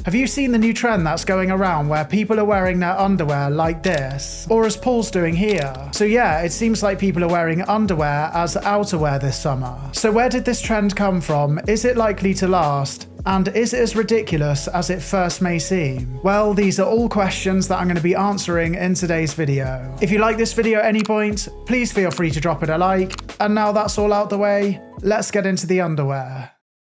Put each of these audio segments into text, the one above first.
Have you seen the new trend that's going around where people are wearing their underwear like this? Or as Paul's doing here? So yeah, it seems like people are wearing underwear as outerwear this summer. So where did this trend come from? Is it likely to last? And is it as ridiculous as it first may seem? Well, these are all questions that I'm going to be answering in today's video. If you like this video at any point, please feel free to drop it a like. And now that's all out the way, let's get into the underwear.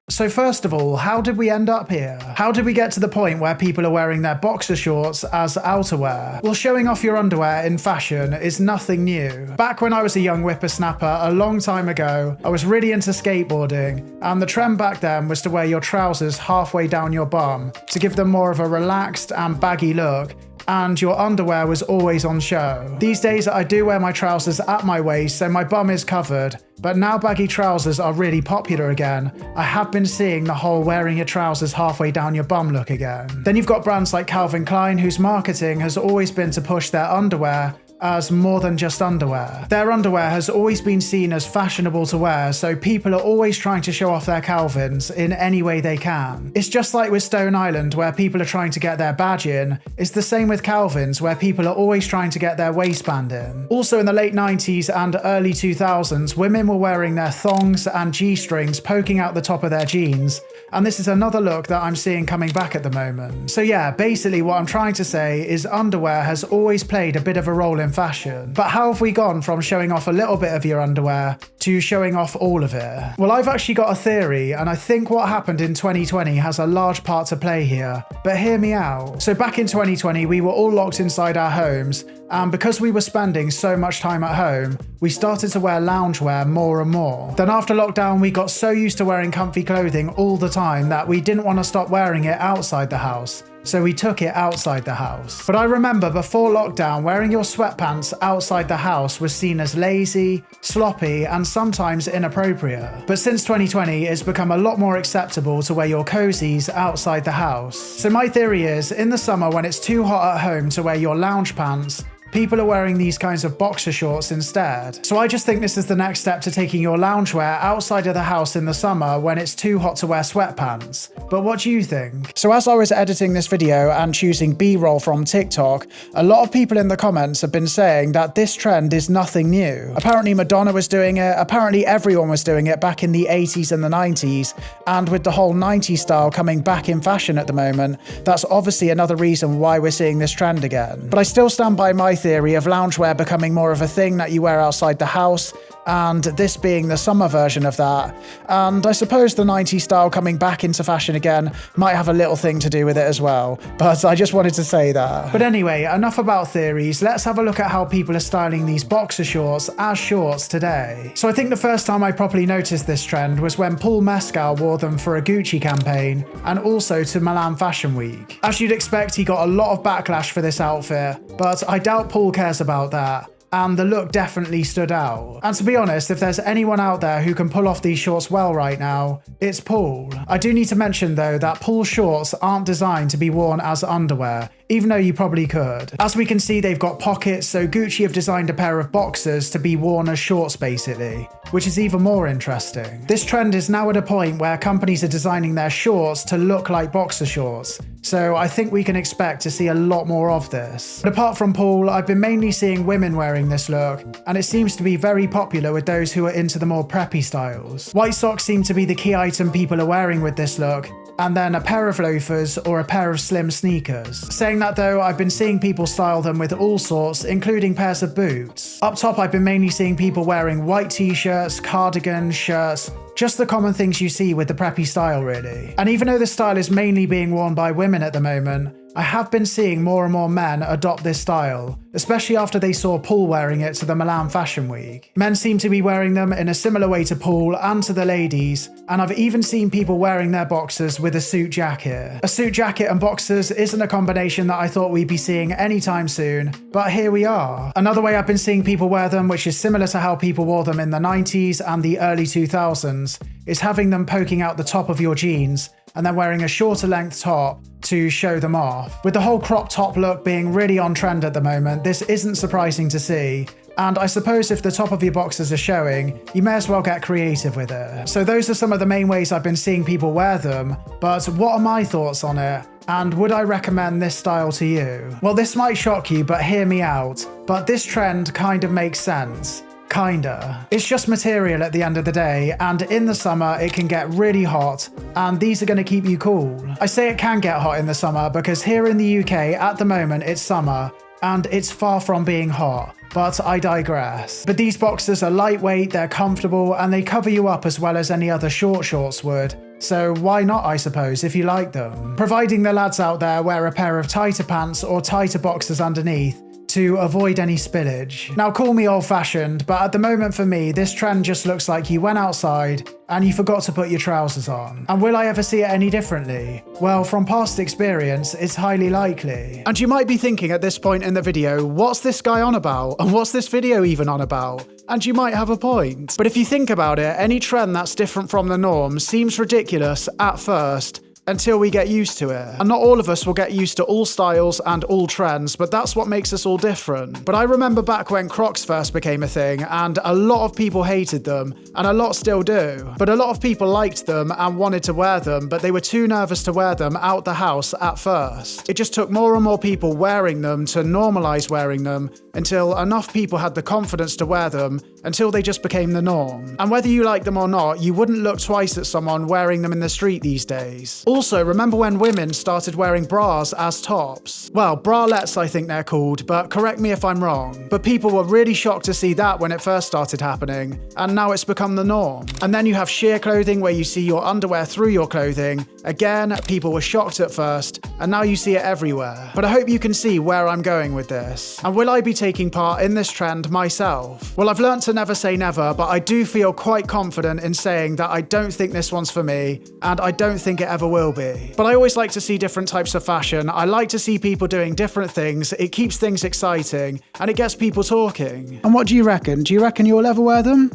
So first of all, how did we end up here? How did we get to the point where people are wearing their boxer shorts as outerwear? Well, showing off your underwear in fashion is nothing new. Back when I was a young whippersnapper a long time ago, I was really into skateboarding, and the trend back then was to wear your trousers halfway down your bum to give them more of a relaxed and baggy look, and your underwear was always on show. These days I do wear my trousers at my waist so my bum is covered, but now baggy trousers are really popular again. I have been seeing the whole wearing your trousers halfway down your bum look again. Then you've got brands like Calvin Klein whose marketing has always been to push their underwear as more than just underwear. Their underwear has always been seen as fashionable to wear, so people are always trying to show off their Calvins in any way they can. It's just like with Stone Island where people are trying to get their badge in. It's the same with Calvins where people are always trying to get their waistband in. Also in the late 90s and early 2000s, women were wearing their thongs and G-strings poking out the top of their jeans, and this is another look that I'm seeing coming back at the moment. So yeah, basically what I'm trying to say is underwear has always played a bit of a role in fashion. But how have we gone from showing off a little bit of your underwear to showing off all of it? Well, I've actually got a theory, and I think what happened in 2020 has a large part to play here. But hear me out. So back in 2020, we were all locked inside our homes, and because we were spending so much time at home, we started to wear loungewear more and more. Then after lockdown, we got so used to wearing comfy clothing all the time that we didn't want to stop wearing it outside the house. So we took it outside the house. But I remember before lockdown, wearing your sweatpants outside the house was seen as lazy, sloppy, and sometimes inappropriate. But since 2020, it's become a lot more acceptable to wear your cozies outside the house. So my theory is, in the summer when it's too hot at home to wear your lounge pants, people are wearing these kinds of boxer shorts instead. So I just think this is the next step to taking your loungewear outside of the house in the summer when it's too hot to wear sweatpants. But what do you think? So as I was editing this video and choosing B-roll from TikTok, a lot of people in the comments have been saying that this trend is nothing new. Apparently Madonna was doing it, apparently everyone was doing it back in the 80s and the 90s, and with the whole 90s style coming back in fashion at the moment, that's obviously another reason why we're seeing this trend again. But I still stand by my theory of loungewear becoming more of a thing that you wear outside the house, and this being the summer version of that. And I suppose the 90s style coming back into fashion again might have a little thing to do with it as well, but I just wanted to say that. But anyway, enough about theories, let's have a look at how people are styling these boxer shorts as shorts today. So I think the first time I properly noticed this trend was when Paul Mescal wore them for a Gucci campaign, and also to Milan Fashion Week. As you'd expect, he got a lot of backlash for this outfit, but I doubt Paul cares about that. And the look definitely stood out. And to be honest, if there's anyone out there who can pull off these shorts well right now, it's Paul. I do need to mention though that Paul's shorts aren't designed to be worn as underwear, even though you probably could. As we can see, they've got pockets, so Gucci have designed a pair of boxers to be worn as shorts basically, which is even more interesting. This trend is now at a point where companies are designing their shorts to look like boxer shorts, so I think we can expect to see a lot more of this. But apart from Paul, I've been mainly seeing women wearing this look, and it seems to be very popular with those who are into the more preppy styles. White socks seem to be the key item people are wearing with this look, and then a pair of loafers or a pair of slim sneakers. Saying that though, I've been seeing people style them with all sorts, including pairs of boots. Up top, I've been mainly seeing people wearing white t-shirts, cardigans, shirts, just the common things you see with the preppy style really. And even though this style is mainly being worn by women at the moment, I have been seeing more and more men adopt this style, especially after they saw Paul wearing it to the Milan Fashion Week. Men seem to be wearing them in a similar way to Paul and to the ladies, and I've even seen people wearing their boxers with a suit jacket. A suit jacket and boxers isn't a combination that I thought we'd be seeing anytime soon, but here we are. Another way I've been seeing people wear them, which is similar to how people wore them in the 90s and the early 2000s, is having them poking out the top of your jeans and then wearing a shorter length top to show them off. With the whole crop top look being really on trend at the moment, this isn't surprising to see. And I suppose if the top of your boxers are showing, you may as well get creative with it. So those are some of the main ways I've been seeing people wear them, but what are my thoughts on it? And would I recommend this style to you? Well, this might shock you, but hear me out. But this trend kind of makes sense. Kinda. It's just material at the end of the day, and in the summer it can get really hot, and these are going to keep you cool. I say it can get hot in the summer because here in the UK at the moment it's summer, and it's far from being hot. But I digress. But these boxers are lightweight, they're comfortable, and they cover you up as well as any other short shorts would. So why not, I suppose, if you like them? Providing the lads out there wear a pair of tighter pants or tighter boxers underneath to avoid any spillage. Now call me old-fashioned, but at the moment for me, this trend just looks like you went outside and you forgot to put your trousers on. And will I ever see it any differently? Well, from past experience, it's highly likely. And you might be thinking at this point in the video, what's this guy on about? And what's this video even on about? And you might have a point. But if you think about it, any trend that's different from the norm seems ridiculous at first, until we get used to it. And not all of us will get used to all styles and all trends, but that's what makes us all different. But I remember back when Crocs first became a thing, and a lot of people hated them, and a lot still do. But a lot of people liked them and wanted to wear them, but they were too nervous to wear them out the house at first. It just took more and more people wearing them to normalize wearing them, until enough people had the confidence to wear them, until they just became the norm. And whether you like them or not, you wouldn't look twice at someone wearing them in the street these days. Also, remember when women started wearing bras as tops? Well, bralettes I think they're called, but correct me if I'm wrong. But people were really shocked to see that when it first started happening, and now it's become the norm. And then you have sheer clothing where you see your underwear through your clothing. Again, people were shocked at first, and now you see it everywhere. But I hope you can see where I'm going with this. And will I be taking part in this trend myself? Well, I've learned to never say never, but I do feel quite confident in saying that I don't think this one's for me, and I don't think it ever will be. But I always like to see different types of fashion. I like to see people doing different things. It keeps things exciting, and it gets people talking. And what do you reckon? Do you reckon you'll ever wear them?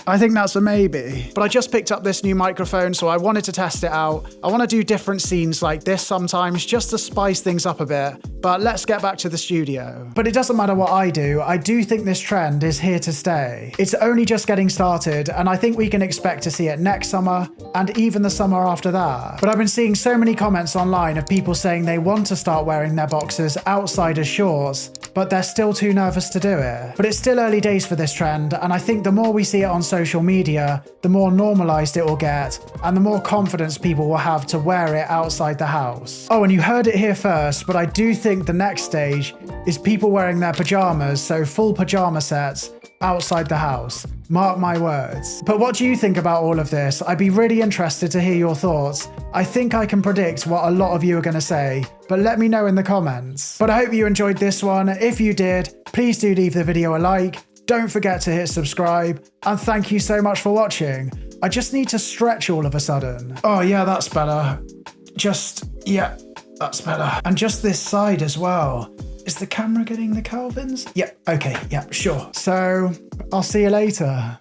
I think that's a maybe. But I just picked up this new microphone, so I wanted to test it out. I want to do different scenes like this sometimes, just to spice things up a bit. But let's get back to the studio. But it doesn't matter what I do think this trend is here to stay. It's only just getting started, and I think we can expect to see it next summer, and even the summer after that. But I've been seeing so many comments online of people saying they want to start wearing their boxers outside as shorts, but they're still too nervous to do it. But it's still early days for this trend, and I think the more we see it on social media, the more normalized it will get, and the more confidence people will have to wear it outside the house. Oh, and you heard it here first, but I do think the next stage is people wearing their pajamas, so full pajama sets, outside the house. Mark my words. But what do you think about all of this? I'd be really interested to hear your thoughts. I think I can predict what a lot of you are going to say, but let me know in the comments. But I hope you enjoyed this one. If you did, please do leave the video a like. Don't forget to hit subscribe, and thank you so much for watching. I just need to stretch all of a sudden. Oh yeah, that's better. Yeah, that's better. And just this side as well. Is the camera getting the Calvins? Yeah, okay, yeah, sure. So, I'll see you later.